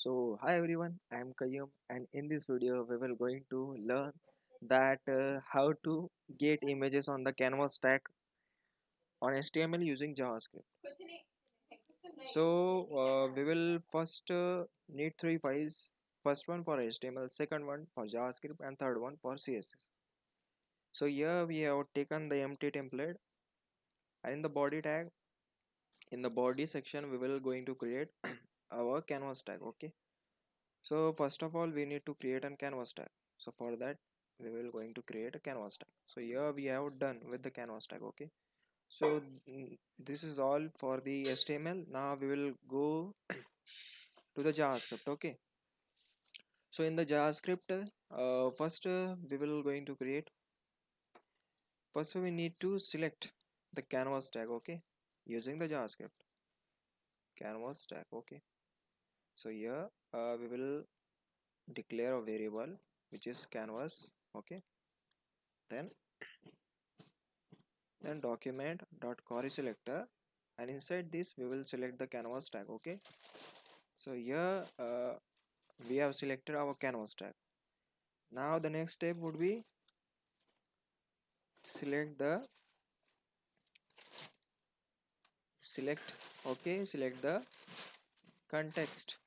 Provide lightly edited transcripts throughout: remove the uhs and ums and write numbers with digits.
So hi everyone, I am Kayyum and in this video we will going to learn that how to get images on the canvas stack on HTML using JavaScript. So we will first need three files. First one for HTML, second one for JavaScript and third one for CSS. So here we have taken the empty template and in the body tag, in the body section we will going to create our canvas tag. Okay. So first of all we need to create a canvas tag. So for that we will going to create a canvas tag. So here we have done with the canvas tag. Okay, so this is all for the HTML. Now we will go to the JavaScript. Okay, so in the JavaScript first we will going to create, first we need to select the canvas tag. Okay, using the JavaScript canvas tag. Okay, so here we will declare a variable which is canvas. Okay, then document dot query selector, and inside this we will select the canvas tag. Okay, so here we have selected our canvas tag. Now the next step would be select the select select the context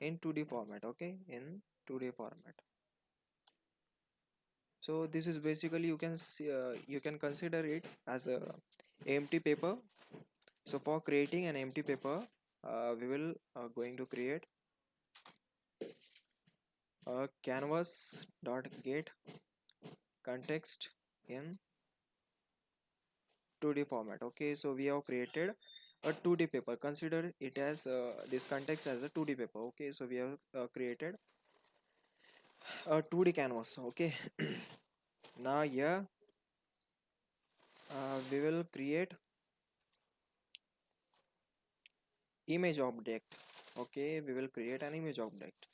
in 2D format. Okay, in 2D format. So this is basically you can see, you can consider it as a empty paper. So for creating an empty paper we will going to create a canvas dot get context in 2D format. Okay, so we have created a 2D paper. Consider it as this context as a 2D paper. Okay, so we have created a 2D canvas. Okay, now here we will create image object. Okay, we will create an image object.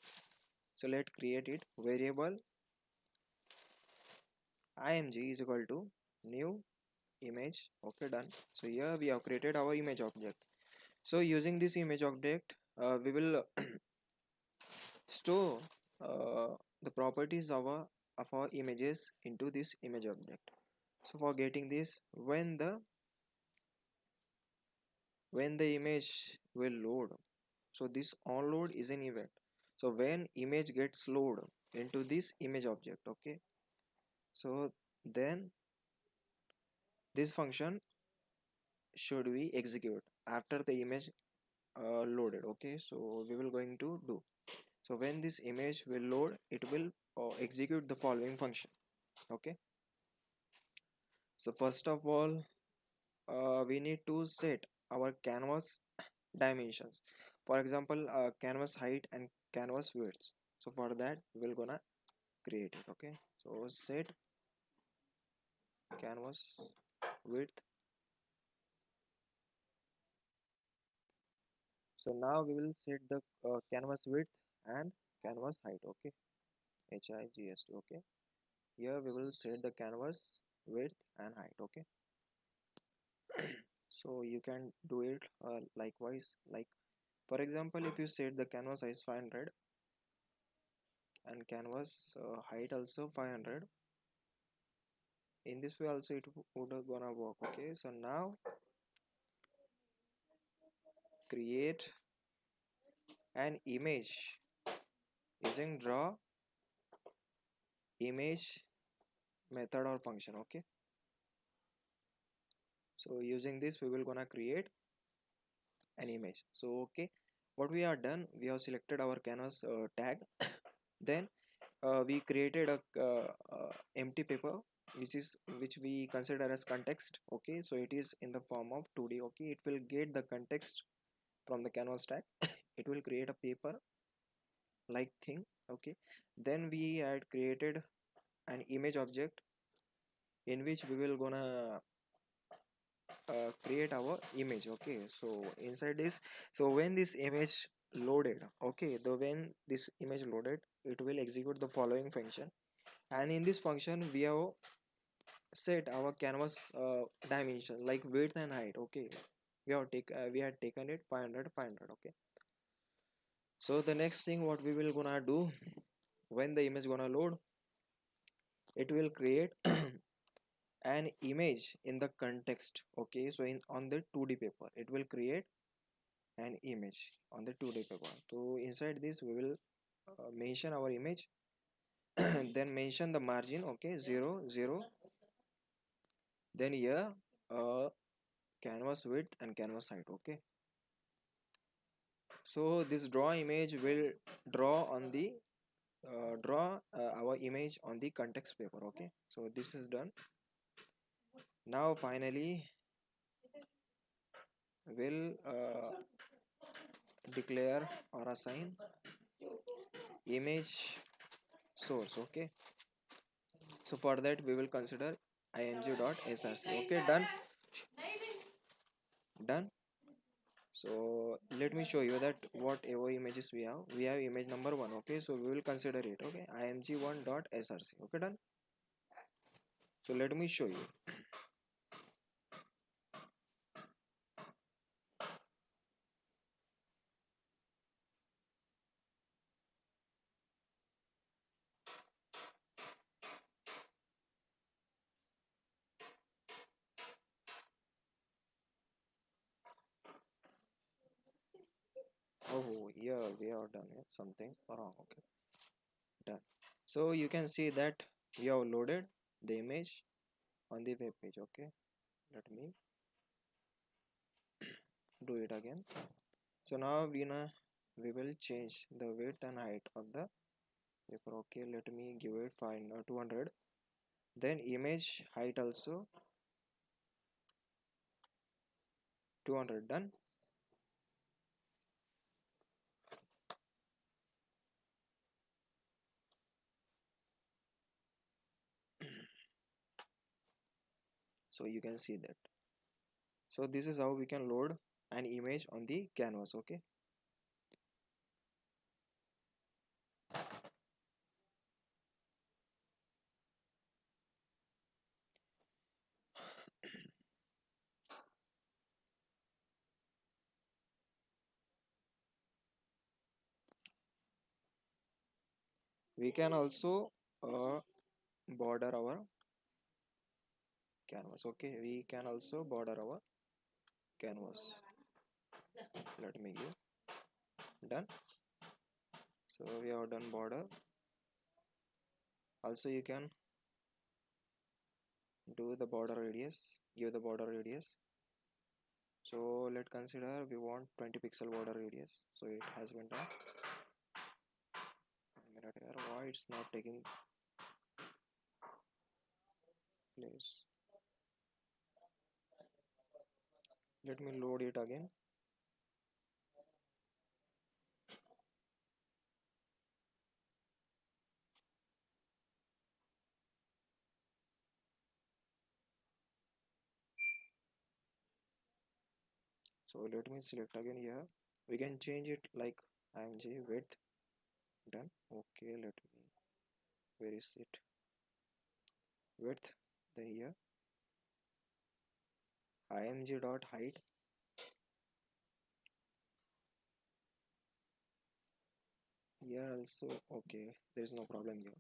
So let's create it. Variable img is equal to new image. Okay, done. So here we have created our image object. So using this image object we will store the properties of our images into this image object. So for getting this, when the image will load, so this onload is an event. So when image gets load into this image object, okay, so then this function should be execute after the image loaded. Okay, so we will going to do, so when this image will load it will execute the following function. Okay, so first of all we need to set our canvas dimensions. For example canvas height and canvas width. So for that we will gonna create it. Okay, so set canvas width. So now we will set the canvas width and canvas height. Okay, HIGST. Okay, here we will set the canvas width and height. Okay, so you can do it likewise. Like for example, if you set the canvas size 500 and canvas height also 500, in this way also it would gonna work. Okay, so now create an image using draw image method or function. Okay, so using this we will gonna create an image. So okay, what we are done, we have selected our canvas tag. Then we created a empty paper which we consider as context. Okay, so it is in the form of 2D. Okay, it will get the context from the canvas tag. It will create a paper like thing. Okay, then we had created an image object in which we will gonna create our image. Okay, so inside this, so when this image loaded, okay, the when this image loaded it will execute the following function, and in this function we have set our canvas dimension like width and height. Okay, we had taken it 500. Okay, So the next thing what we will gonna do, when the image gonna load, it will create an image in the context. Okay, so in on the 2D paper it will create an image on the 2D paper. So inside this we will mention our image then mention the margin, okay, 0 0. Then here canvas width and canvas height. Okay, so this draw image will draw on the draw our image on the context paper. Okay, so this is done. Now finally we'll declare or assign image source. Okay, so for that we will consider img.src. Okay, done. Done. So let me show you that whatever images we have image number one. Okay, so we will consider it. Okay, img1.src. Okay, done. So let me show you. Oh, yeah, we have done it, something wrong. Okay, done. So you can see that we have loaded the image on the web page. Okay, let me do it again. So now we will change the width and height of the paper. Okay, let me give it 200. Then image height also 200. Done. So you can see that. So this is how we can load an image on the canvas. Okay, we can also border our canvas. Okay, we can also border our canvas. Let me give. Done. So we have done border. Also you can do the border radius, give the border radius. So let's consider we want 20 pixel border radius. So it has been done. A minute here, why it's not taking place? Let me load it again. So let me select again here. We can change it like img width. Done. Okay, let me, where is it? Width. Then here img dot height. Here also okay. There is no problem here.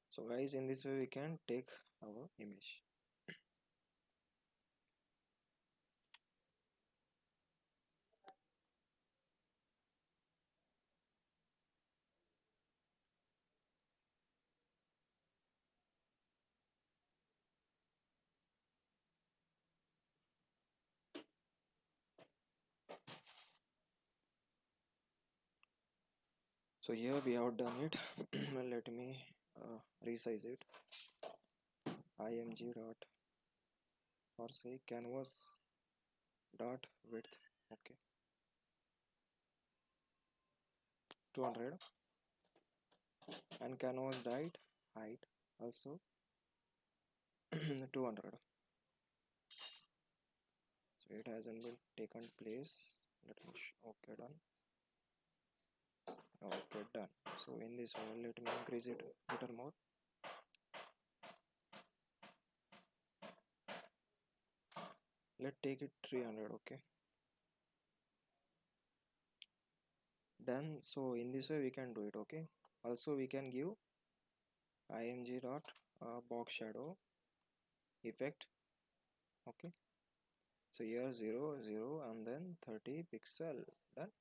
So guys, in this way we can take our image. So here we have done it. Let me resize it. Img dot or say canvas dot width. Okay, 200 and canvas dot height also 200. So it hasn't been taken place. Let me okay, done. Okay, done. So in this one, let me increase it little more. Let's take it 300. Okay, done. So in this way we can do it. Okay, also we can give img dot box shadow effect. Okay, so here 0 0 and then 30 pixel. Done.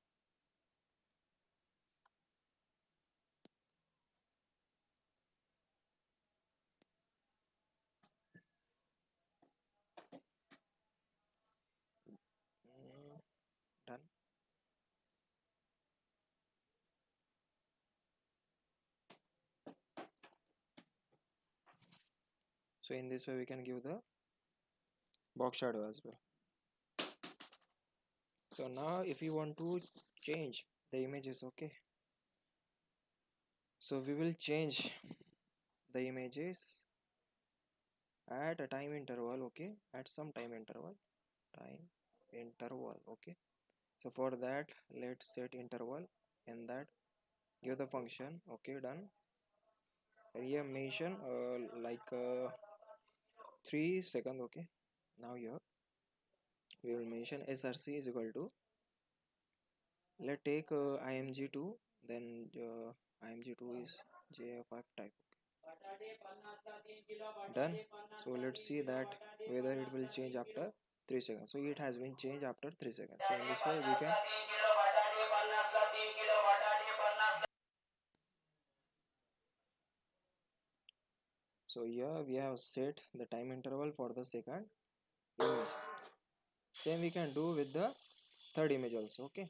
Mm, done. So in this way we can give the box shadow as well. So now if you want to change the images, okay, so we will change the images at a time interval. Okay, at some time interval. Okay, so for that let's set interval. In that give the function. Okay, done. And here mention like 3 seconds. Okay, now here we will mention src is equal to, let's take img2, then img2 is jf5 type. Done. So let's see that whether it will change after 3 seconds. So it has been changed after 3 seconds. So in this way we can, so here we have set the time interval for the second image. Same we can do with the third image also. Okay,